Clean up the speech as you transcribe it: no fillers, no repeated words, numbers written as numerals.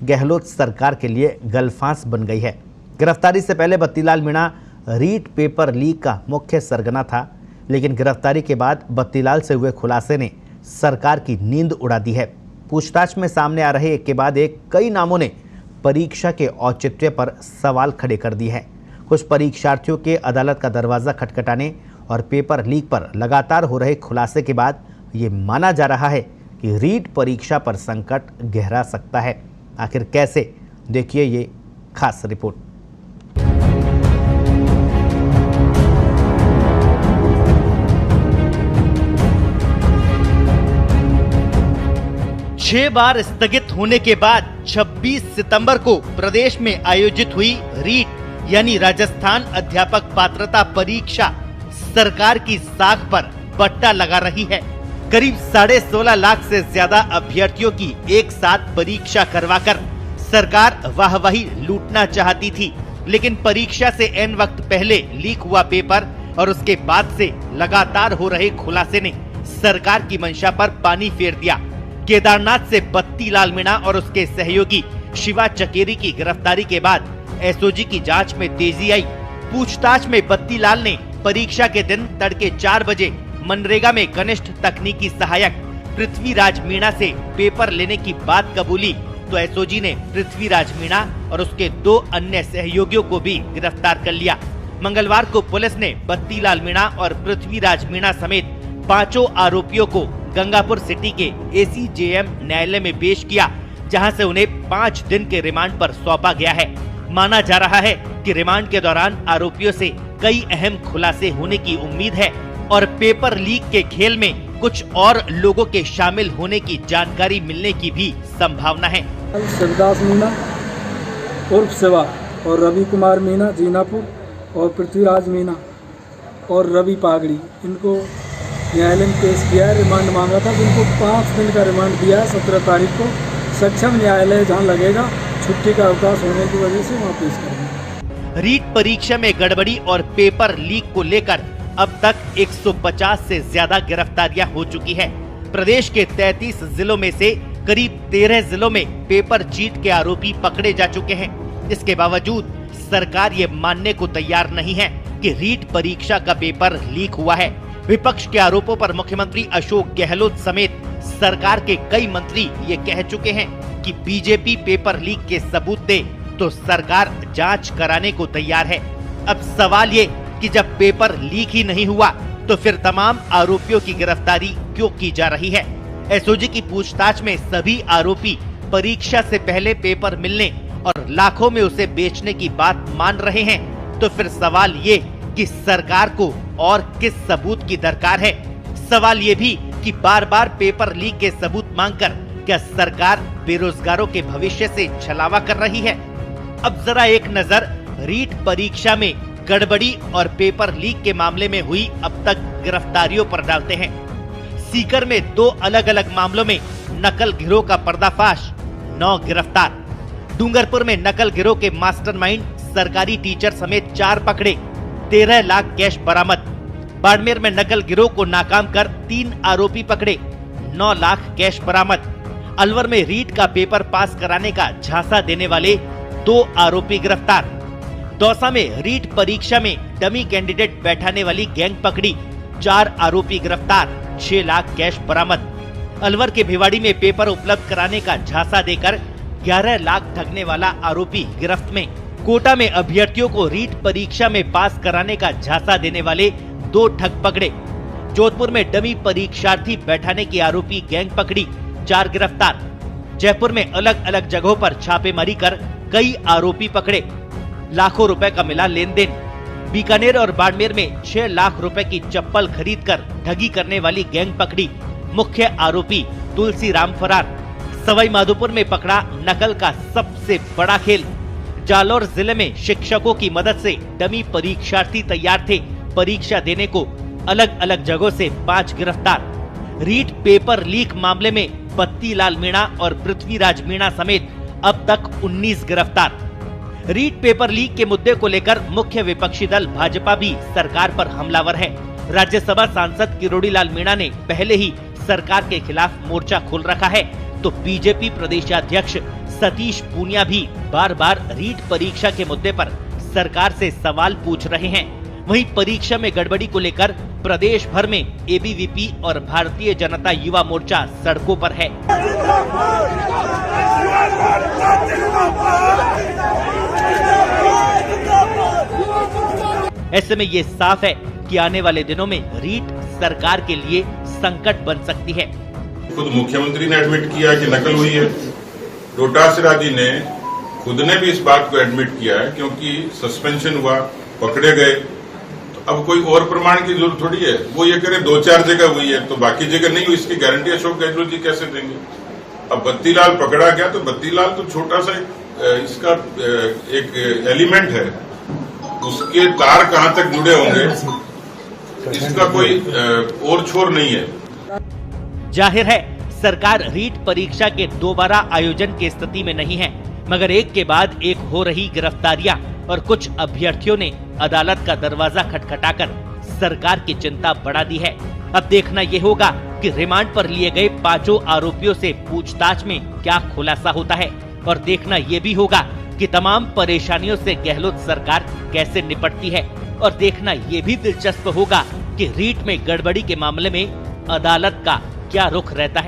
गहलोत सरकार के लिए गलफांस बन गई है। गिरफ्तारी से पहले बत्तीलाल मीणा रीट पेपर लीक का मुख्य सरगना था, लेकिन गिरफ्तारी के बाद बत्तीलाल से हुए खुलासे ने सरकार की नींद उड़ा दी है। पूछताछ में सामने आ रहे एक के बाद एक कई नामों ने परीक्षा के औचित्य पर सवाल खड़े कर दिए हैं। कुछ परीक्षार्थियों के अदालत का दरवाजा खटखटाने और पेपर लीक पर लगातार हो रहे खुलासे के बाद ये माना जा रहा है कि रीट परीक्षा पर संकट गहरा सकता है। आखिर कैसे, देखिए ये खास रिपोर्ट। छह बार स्थगित होने के बाद 26 सितंबर को प्रदेश में आयोजित हुई रीट यानी राजस्थान अध्यापक पात्रता परीक्षा सरकार की साख पर बट्टा लगा रही है। करीब 16.5 लाख से ज्यादा अभ्यर्थियों की एक साथ परीक्षा करवाकर सरकार वाहवाही लूटना चाहती थी, लेकिन परीक्षा से एन वक्त पहले लीक हुआ पेपर और उसके बाद से लगातार हो रहे खुलासे ने सरकार की मंशा पर पानी फेर दिया। केदारनाथ से बत्तीलाल मीणा और उसके सहयोगी शिवा चकेरी की गिरफ्तारी के बाद एसओजी की जांच में तेजी आई। पूछताछ में बत्तीलाल ने परीक्षा के दिन तड़के 4 बजे मनरेगा में कनिष्ठ तकनीकी सहायक पृथ्वीराज मीणा से पेपर लेने की बात कबूली, तो एसओजी ने पृथ्वीराज मीणा और उसके 2 अन्य सहयोगियों को भी गिरफ्तार कर लिया। मंगलवार को पुलिस ने बत्तीलाल मीणा और पृथ्वीराज मीणा समेत 5 आरोपियों को गंगापुर सिटी के एसीजेएम न्यायालय में पेश किया, जहां से उन्हें 5 दिन के रिमांड पर सौंपा गया है। माना जा रहा है कि रिमांड के दौरान आरोपियों से कई अहम खुलासे होने की उम्मीद है और पेपर लीक के खेल में कुछ और लोगों के शामिल होने की जानकारी मिलने की भी संभावना है। शिवदास मीणा उर्फ शिवा और रवि कुमार मीणा जीनापुर और पृथ्वीराज मीणा और रवि पागड़ी, इनको न्यायालय में पेश किया है। रिमांड मांगा था, जिनको 5 दिन का रिमांड दिया है। 17 तारीख को सक्षम न्यायालय जहां लगेगा, छुट्टी का अवकाश होने की वजह से वहां पेश करेंगे। रीट परीक्षा में गड़बड़ी और पेपर लीक को लेकर अब तक 150 से ज्यादा गिरफ्तारियां हो चुकी है। प्रदेश के 33 जिलों में से करीब 13 जिलों में पेपर चीट के आरोपी पकड़े जा चुके हैं। इसके बावजूद सरकार ये मानने को तैयार नहीं है कि रीट परीक्षा का पेपर लीक हुआ है। विपक्ष के आरोपों पर मुख्यमंत्री अशोक गहलोत समेत सरकार के कई मंत्री ये कह चुके हैं कि बीजेपी पेपर लीक के सबूत दे तो सरकार जांच कराने को तैयार है। अब सवाल ये कि जब पेपर लीक ही नहीं हुआ तो फिर तमाम आरोपियों की गिरफ्तारी क्यों की जा रही है? एसओजी की पूछताछ में सभी आरोपी परीक्षा से पहले पेपर मिलने और लाखों में उसे बेचने की बात मान रहे हैं। तो फिर सवाल ये कि सरकार को और किस सबूत की दरकार है? सवाल ये भी कि बार बार पेपर लीक के सबूत मांगकर क्या सरकार बेरोजगारों के भविष्य से छलावा कर रही है? अब जरा एक नजर रीट परीक्षा में गड़बड़ी और पेपर लीक के मामले में हुई अब तक गिरफ्तारियों पर डालते हैं। सीकर में 2 अलग अलग मामलों में नकल गिरोह का पर्दाफाश, 9 गिरफ्तार। डूंगरपुर में नकल गिरोह के मास्टरमाइंड सरकारी टीचर समेत 4 पकड़े, 13 लाख कैश बरामद। बाड़मेर में नकल गिरोह को नाकाम कर 3 आरोपी पकड़े, 9 लाख कैश बरामद। अलवर में रीट का पेपर पास कराने का झांसा देने वाले 2 आरोपी गिरफ्तार। दौसा में रीट परीक्षा में डमी कैंडिडेट बैठाने वाली गैंग पकड़ी, 4 आरोपी गिरफ्तार, 6 लाख कैश बरामद। अलवर के भिवाड़ी में पेपर उपलब्ध कराने का झांसा देकर 11 लाख ठगने वाला आरोपी गिरफ्त में। कोटा में अभ्यर्थियों को रीट परीक्षा में पास कराने का झांसा देने वाले 2 ठग पकड़े। जोधपुर में डमी परीक्षार्थी बैठाने की आरोपी गैंग पकड़ी, 4 गिरफ्तार। जयपुर में अलग अलग जगहों पर छापेमारी कर कई आरोपी पकड़े, लाखों रुपए का मिला लेन देन। बीकानेर और बाड़मेर में 6 लाख रुपए की चप्पल खरीदकर ठगी करने वाली गैंग पकड़ी, मुख्य आरोपी तुलसी राम फरार। सवाई माधोपुर में पकड़ा नकल का सबसे बड़ा खेल। जालौर जिले में शिक्षकों की मदद से डमी परीक्षार्थी तैयार थे परीक्षा देने को, अलग अलग जगहों से 5 गिरफ्तार। रीट पेपर लीक मामले में बत्तीलाल मीणा और पृथ्वीराज मीणा समेत अब तक 19 गिरफ्तार। रीट पेपर लीक के मुद्दे को लेकर मुख्य विपक्षी दल भाजपा भी सरकार पर हमलावर है। राज्यसभा सांसद किरोड़ीलाल मीणा ने पहले ही सरकार के खिलाफ मोर्चा खोल रखा है, तो बीजेपी प्रदेशाध्यक्ष सतीश पूनिया भी बार बार रीट परीक्षा के मुद्दे पर सरकार से सवाल पूछ रहे हैं। वहीं परीक्षा में गड़बड़ी को लेकर प्रदेश भर में एबीवीपी और भारतीय जनता युवा मोर्चा सड़कों पर है। ऐसे में ये साफ है कि आने वाले दिनों में रीट सरकार के लिए संकट बन सकती है। खुद मुख्यमंत्री ने एडमिट किया कि नकल हुई है। डोटासरा जी ने खुद ने भी इस बात को एडमिट किया है, क्योंकि सस्पेंशन हुआ, पकड़े गए, तो अब कोई और प्रमाण की जरूरत थोड़ी है। वो ये करें 2-4 जगह हुई है तो बाकी जगह नहीं हुई, इसकी गारंटी अशोक गहलोत जी कैसे देंगे? अब बत्तीलाल पकड़ा गया तो बत्तीलाल तो छोटा सा इसका एक एलिमेंट है, उसके तार कहां तक जुड़े होंगे इसका कोई और छोर नहीं है। जाहिर है सरकार रीट परीक्षा के दोबारा आयोजन की स्थिति में नहीं है, मगर एक के बाद एक हो रही गिरफ्तारियां और कुछ अभ्यर्थियों ने अदालत का दरवाजा खटखटाकर सरकार की चिंता बढ़ा दी है। अब देखना ये होगा कि रिमांड पर लिए गए 5 आरोपियों से पूछताछ में क्या खुलासा होता है, और देखना ये भी होगा कि तमाम परेशानियों से गहलोत सरकार कैसे निपटती है, और देखना ये भी दिलचस्प होगा कि रीट में गड़बड़ी के मामले में अदालत का क्या रुख रहता है।